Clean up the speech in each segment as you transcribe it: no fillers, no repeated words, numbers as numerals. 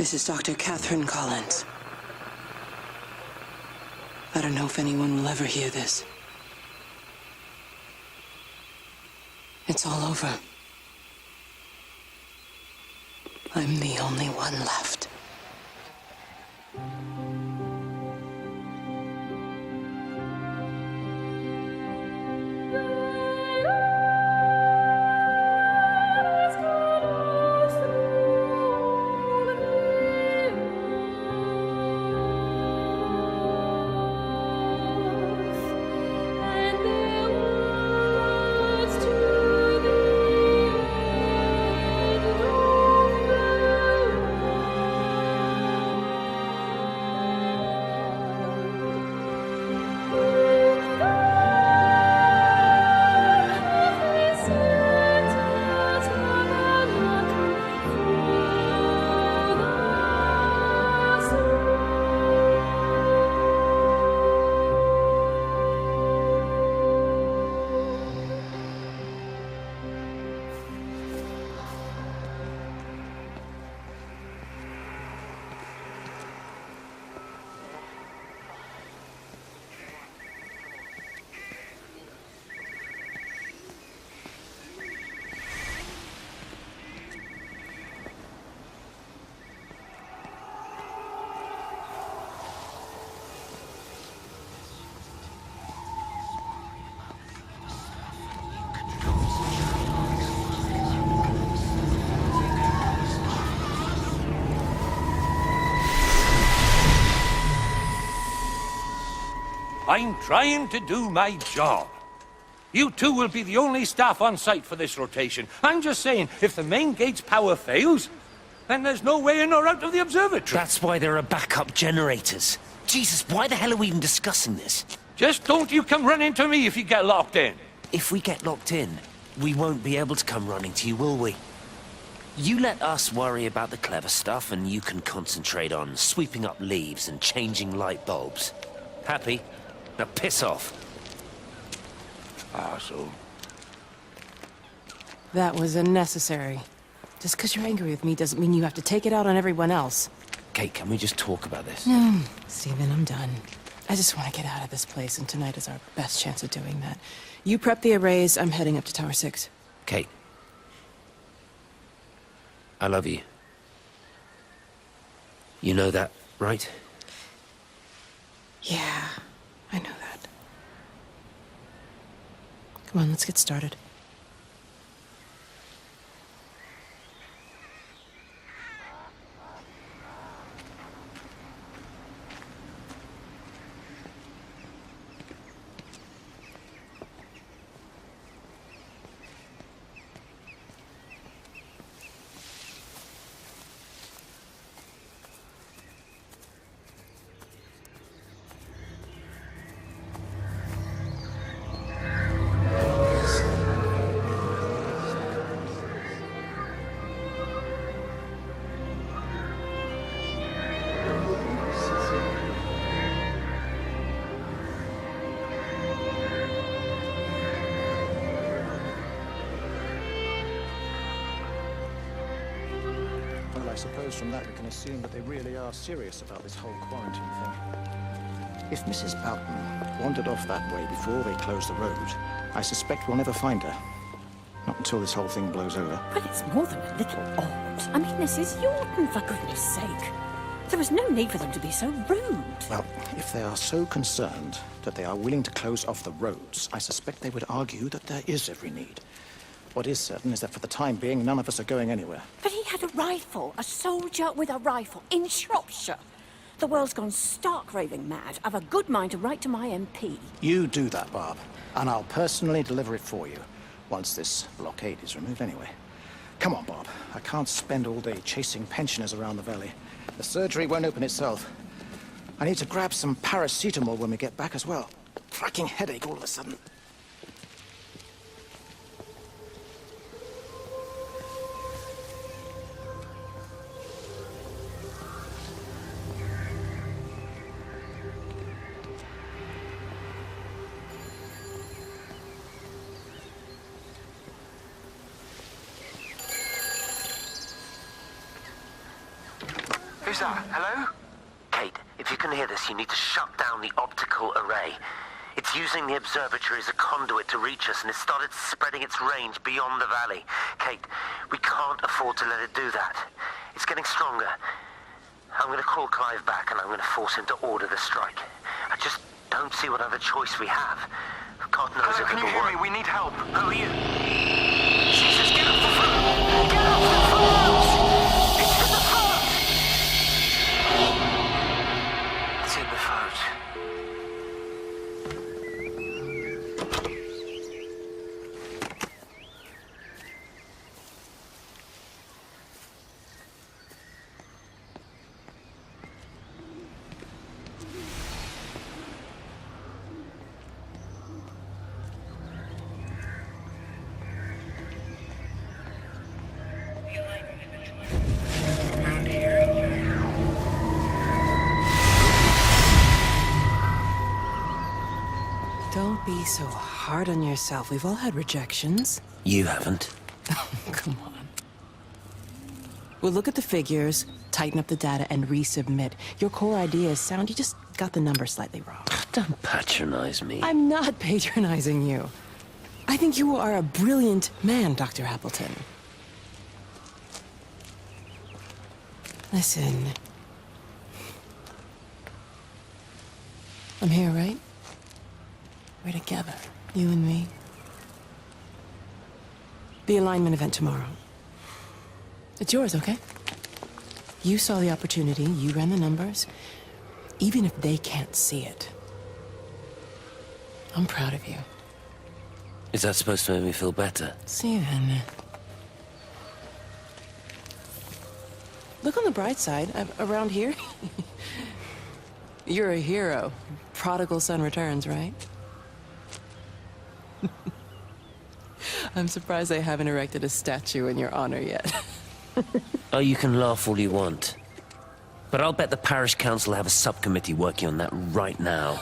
This is Dr. Catherine Collins. I don't know if anyone will ever hear this. It's all over. I'm the only one left. I'm trying to do my job. You two will be the only staff on site for this rotation. I'm just saying, if the main gate's power fails, then there's no way in or out of the observatory. That's why there are backup generators. Jesus, why the hell are we even discussing this? Just don't you come running to me if you get locked in. If we get locked in, we won't be able to come running to you, will we? You let us worry about the clever stuff, and you can concentrate on sweeping up leaves and changing light bulbs. Happy? Now piss off. Arsehole. That was unnecessary. Just because you're angry with me doesn't mean you have to take it out on everyone else. Kate, can we just talk about this? No, Stephen, I'm done. I just want to get out of this place, and tonight is our best chance of doing that. You prep the arrays, I'm heading up to Tower 6. Kate. I love you. You know that, right? Yeah, I know that. Come on, let's get started. I suppose from that we can assume that they really are serious about this whole quarantine thing. If Mrs. Boughton wandered off that way before they closed the road, I suspect we'll never find her. Not until this whole thing blows over. Well, it's more than a little odd. I mean, this is Yaughton, for goodness sake. There was no need for them to be so rude. Well, if they are so concerned that they are willing to close off the roads, I suspect they would argue that there is every need. What is certain is that for the time being, none of us are going anywhere. But he had a rifle, a soldier with a rifle, in Shropshire. The world's gone stark raving mad. I've a good mind to write to my MP. You do that, Barb, and I'll personally deliver it for you, once this blockade is removed anyway. Come on, Bob. I can't spend all day chasing pensioners around the valley. The surgery won't open itself. I need to grab some paracetamol when we get back as well. Cracking headache all of a sudden. Who's that? Hello? Kate, if you can hear this, you need to shut down the optical array. It's using the observatory as a conduit to reach us, and it's started spreading its range beyond the valley. Kate, we can't afford to let it do that. It's getting stronger. I'm going to call Clive back, and I'm going to force him to order the strike. I just don't see what other choice we have. God knows Hello, if can you it'll hear work. me? We need help. Who are you? Jesus, get off the phone! Get off the phone! It's in the phone! It's in the phone. Don't be so hard on yourself. We've all had rejections. You haven't. Come on. We'll look at the figures, tighten up the data, and resubmit. Your core idea is sound, you just got the number slightly wrong. Don't patronize me. I'm not patronizing you. I think you are a brilliant man, Dr. Appleton. Listen. I'm here, right? We're together, you and me. The alignment event tomorrow. It's yours, okay? You saw the opportunity, you ran the numbers. Even if they can't see it. I'm proud of you. Is that supposed to make me feel better? Steven. Look on the bright side. Around here, you're a hero. Prodigal son returns, right? I'm surprised they haven't erected a statue in your honor yet. Oh, you can laugh all you want. But I'll bet the parish council have a subcommittee working on that right now.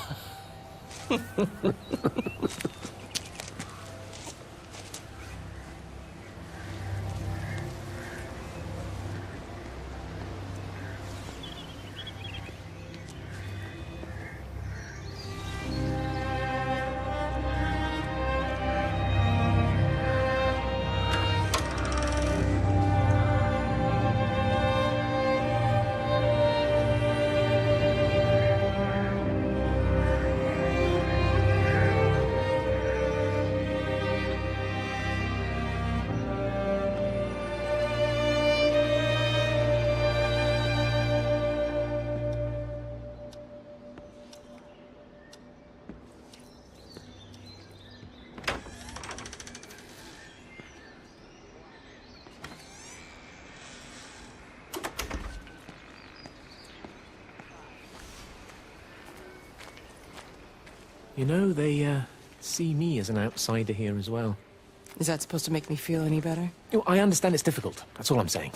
You know, they see me as an outsider here as well. Is that supposed to make me feel any better? Oh, I understand it's difficult. That's all I'm saying.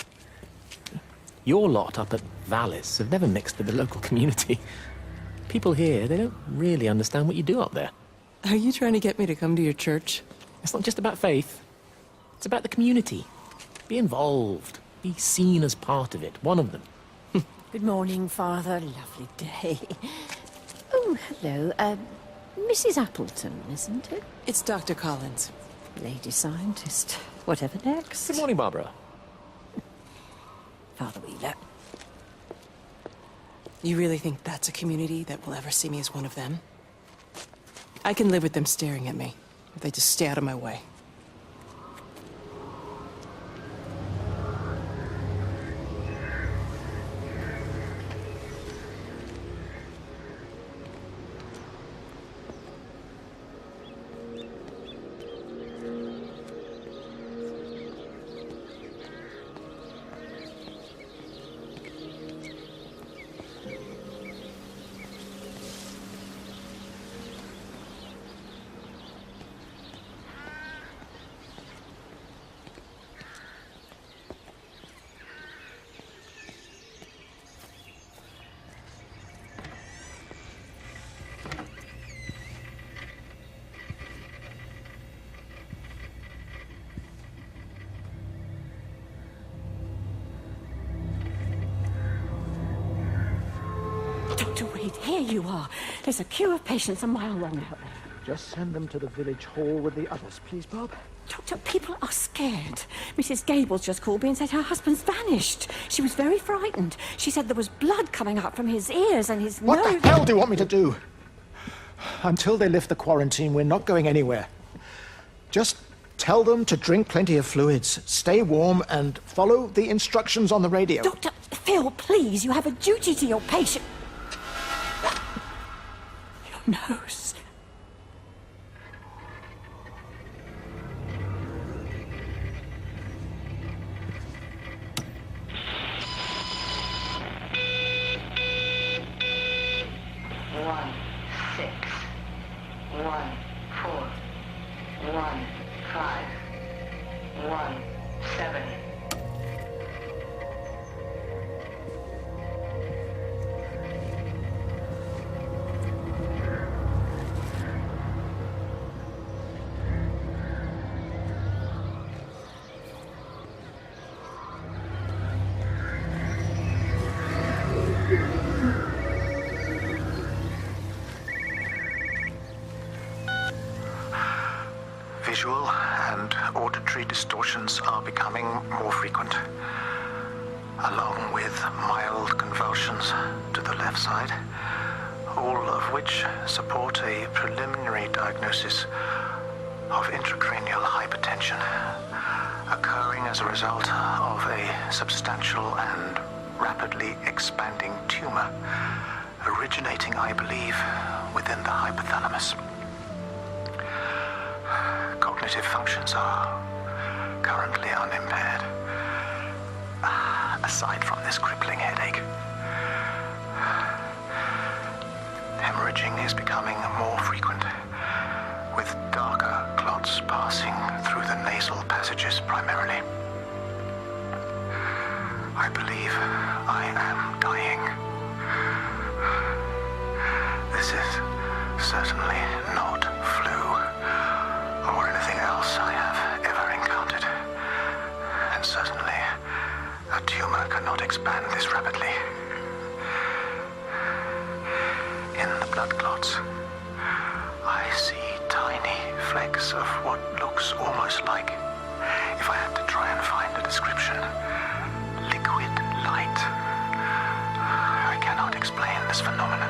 Your lot up at Vallis have never mixed with the local community. People here, they don't really understand what you do up there. Are you trying to get me to come to your church? It's not just about faith. It's about the community. Be involved. Be seen as part of it. One of them. Good morning, Father. Lovely day. Oh, hello. Mrs. Appleton, isn't it? It's Dr. Collins. Lady scientist. Whatever next. Good morning, Barbara. Father Wheeler. You really think that's a community that will ever see me as one of them? I can live with them staring at me, if they just stay out of my way. Wait, here you are. There's a queue of patients a mile long out there. Just send them to the village hall with the others, please, Bob. Doctor, people are scared. Mrs. Gable's just called me and said her husband's vanished. She was very frightened. She said there was blood coming up from his ears and his What nose. the hell do you want me to do? Until they lift the quarantine, we're not going anywhere. Just tell them to drink plenty of fluids, stay warm, and follow the instructions on the radio. Dr. Phil, please, you have a duty to your patient. Your nose. Visual and auditory distortions are becoming more frequent, along with mild convulsions to the left side, all of which support a preliminary diagnosis of intracranial hypertension, occurring as a result of a substantial and rapidly expanding tumor, originating, I believe, within the hypothalamus. Cognitive functions are currently unimpaired, aside from this crippling headache. Hemorrhaging is becoming more frequent, with darker clots passing through the nasal passages primarily. I believe I am dying. This is certainly not flu or anything else I have ever encountered. And certainly, a tumor cannot expand this rapidly. In the blood clots, I see tiny flecks of what looks almost like, if I had to try and find a description, liquid light. I cannot explain this phenomenon.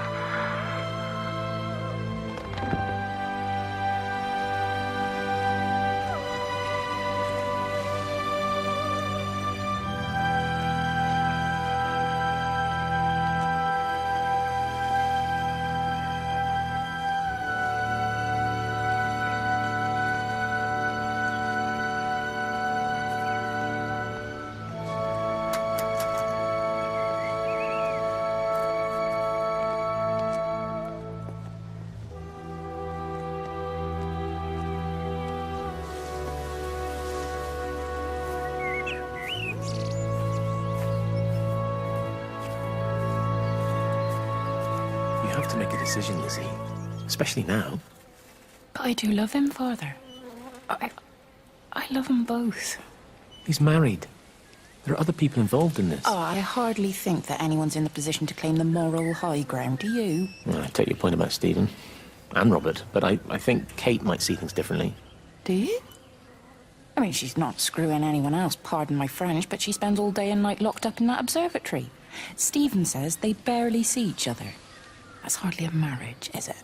You have to make a decision, Lizzie. Especially now. But I do love him, Father. I love them both. He's married. There are other people involved in this. Oh, I hardly think that anyone's in the position to claim the moral high ground, do you? Well, I take your point about Stephen. And Robert. But I think Kate might see things differently. Do you? I mean, she's not screwing anyone else, pardon my French, but she spends all day and night locked up in that observatory. Stephen says they barely see each other. That's hardly a marriage, is it?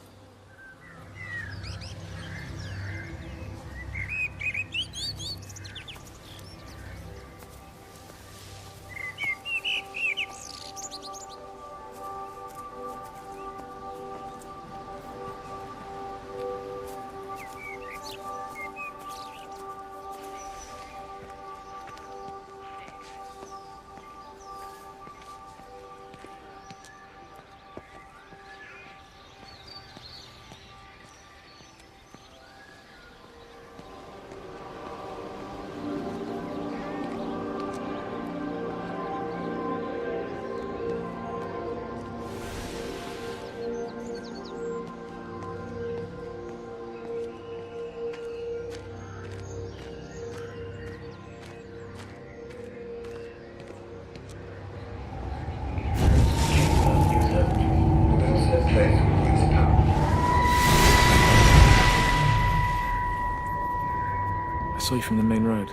away from the main road.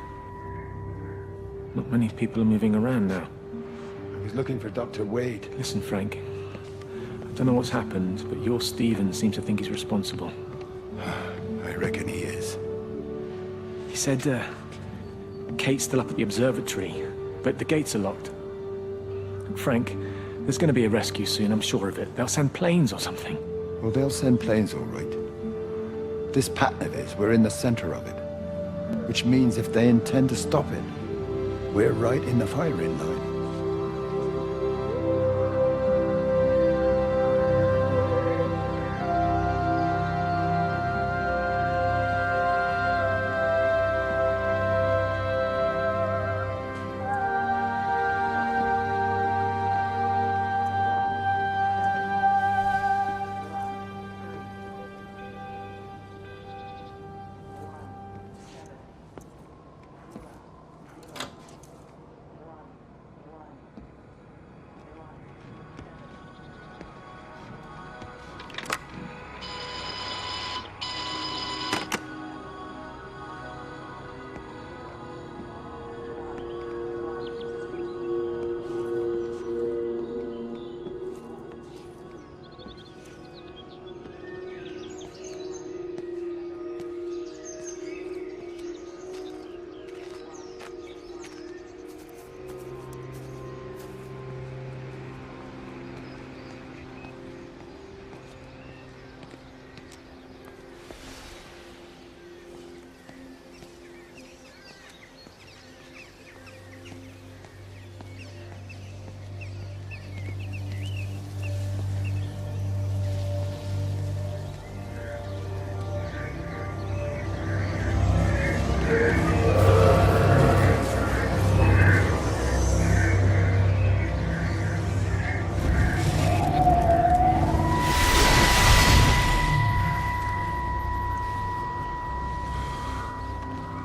Not many people are moving around now. I was looking for Dr. Wade. Listen, Frank. I don't know what's happened, but your Stephen seems to think he's responsible. I reckon he is. He said, Kate's still up at the observatory, but the gates are locked. Frank, there's going to be a rescue soon, I'm sure of it. They'll send planes or something. Well, they'll send planes, all right. This pattern of his, we're in the center of it. Which means if they intend to stop it, we're right in the firing line.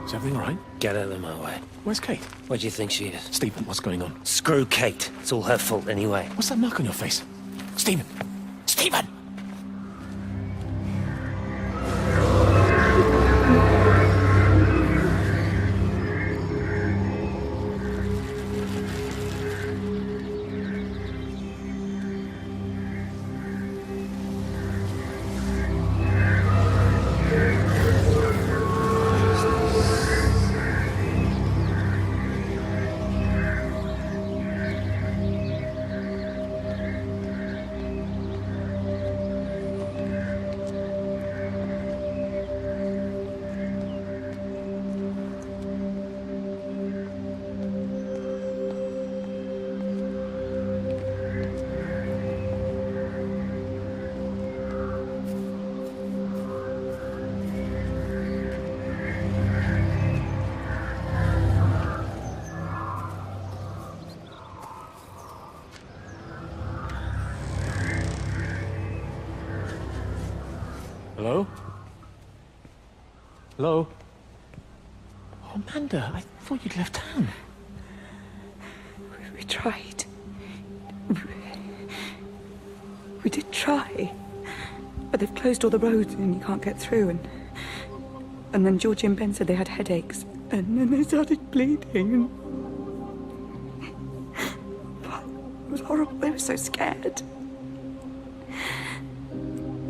Is everything all right? Get out of my way. Where's Kate? Where do you think she is? Stephen, what's going on? Screw Kate. It's all her fault anyway. What's that mark on your face? Stephen! Stephen! Hello? Hello? Oh, Amanda, I thought you'd left town. We tried. We did try. But they've closed all the roads and you can't get through. And then Georgie and Ben said they had headaches. And then they started bleeding. It was horrible. They were so scared.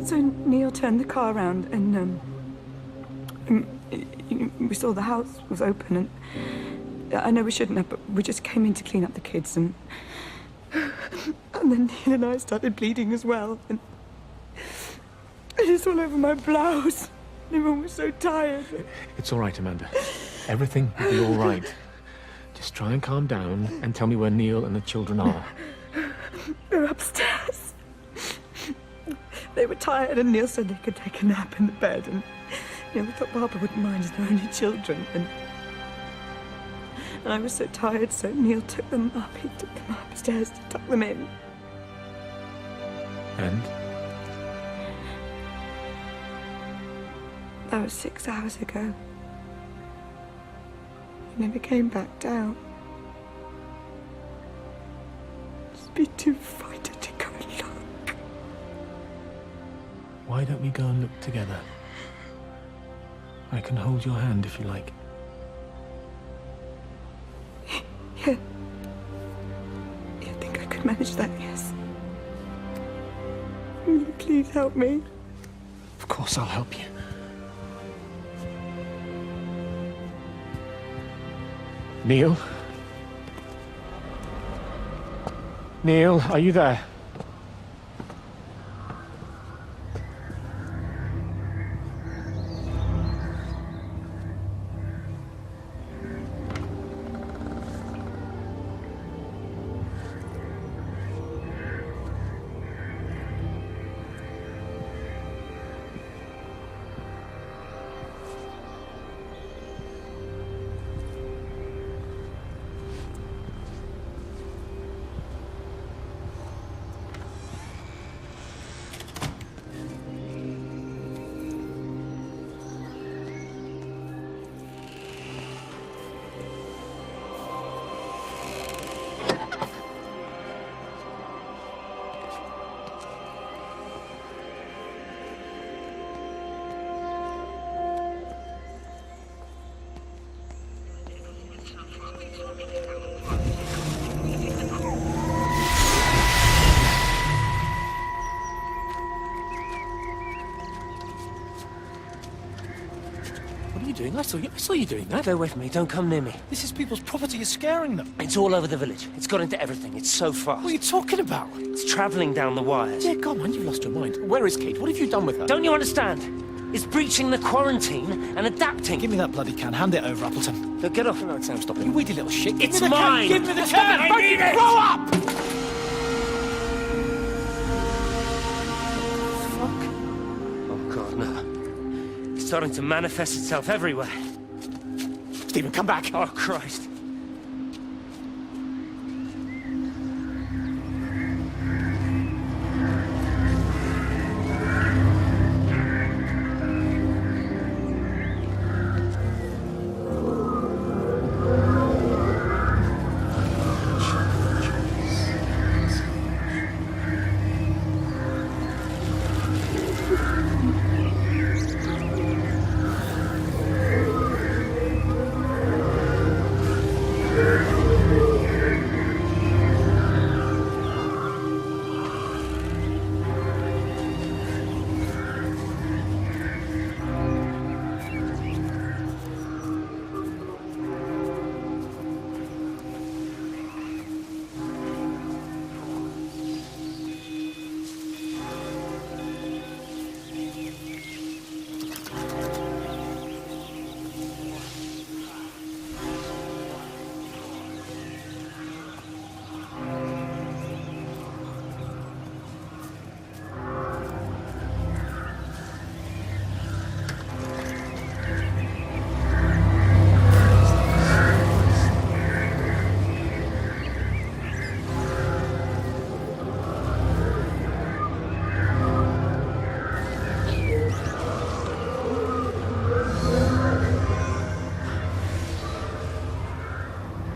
So Neil turned the car around and we saw the house was open and I know we shouldn't have, but we just came in to clean up the kids and then Neil and I started bleeding as well and it's all over my blouse. Everyone was so tired. It's all right, Amanda. Everything will be all right. Just try and calm down and tell me where Neil and the children are. They're upstairs. They were tired and Neil said they could take a nap in the bed and we thought Barbara wouldn't mind as they're only children and I was so tired so Neil took them up. He took them upstairs to tuck them in. And? That was 6 hours ago. He never came back down. Just be too frightened to go and look. Why don't we go and look together? I can hold your hand if you like. can manage that, yes. Will you please help me? Of course I'll help you. Neil? Neil, are you there? What are you doing? I saw you doing that. Go away from me. Don't come near me. This is people's property. You're scaring them. It's all over the village. It's got into everything. It's so fast. What are you talking about? It's travelling down the wires. Yeah, come on, you've lost your mind. Where is Kate? What have you done with her? Don't you understand? It's breaching the quarantine and adapting. Give me that bloody can. Hand it over, Appleton. Look, get off. No, Sam, stop it. You weedy little shit. Give It's me the mine. Can. Give me the Stop can. it. I need it. Grow up! Oh, God, no. It's starting to manifest itself everywhere. Stephen, come back. Oh, Christ.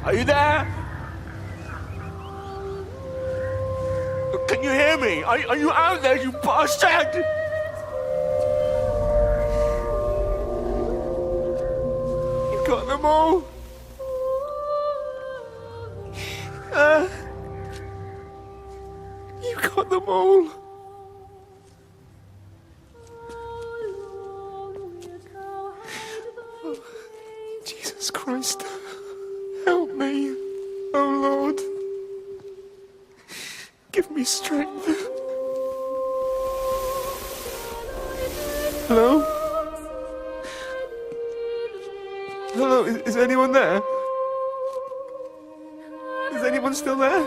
Are you there? Can you hear me? Are you out there, you bastard? You got them all? You got them all? Oh, Jesus Christ. Help me, oh Lord. Give me strength. Hello? Hello, is anyone there? Is anyone still there?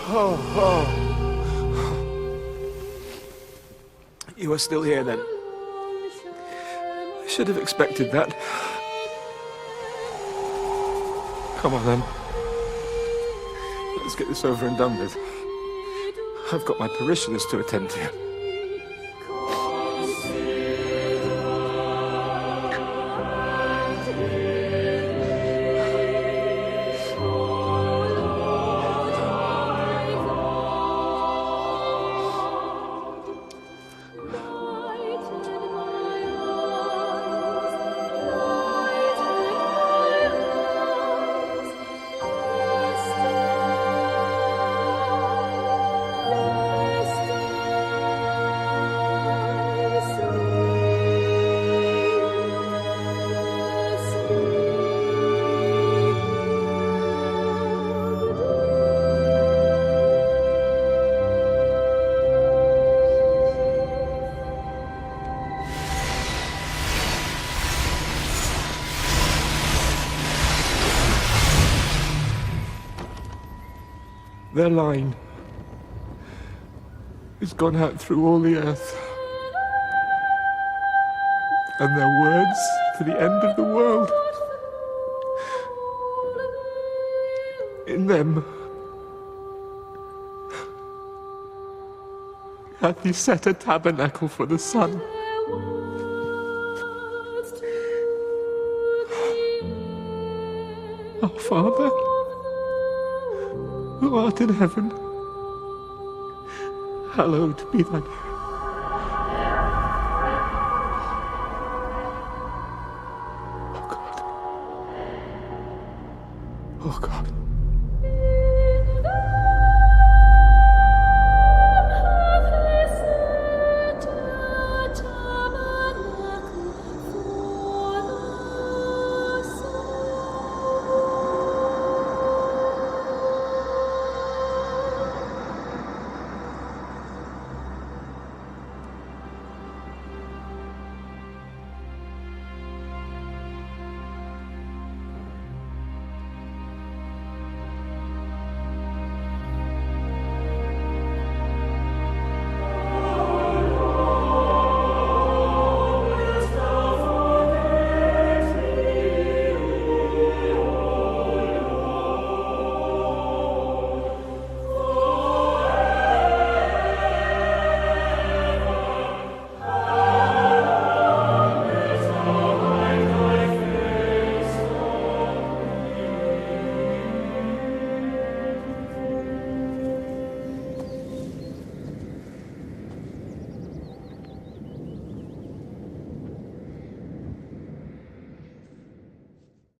Oh. You are still here then. I should have expected that. Come on then. Let's get this over and done with. I've got my parishioners to attend to. Their line has gone out through all the earth. And their words to the end of the world. In them, hath he set a tabernacle for the sun. Our Father, who art in heaven, hallowed be thy name. Oh God.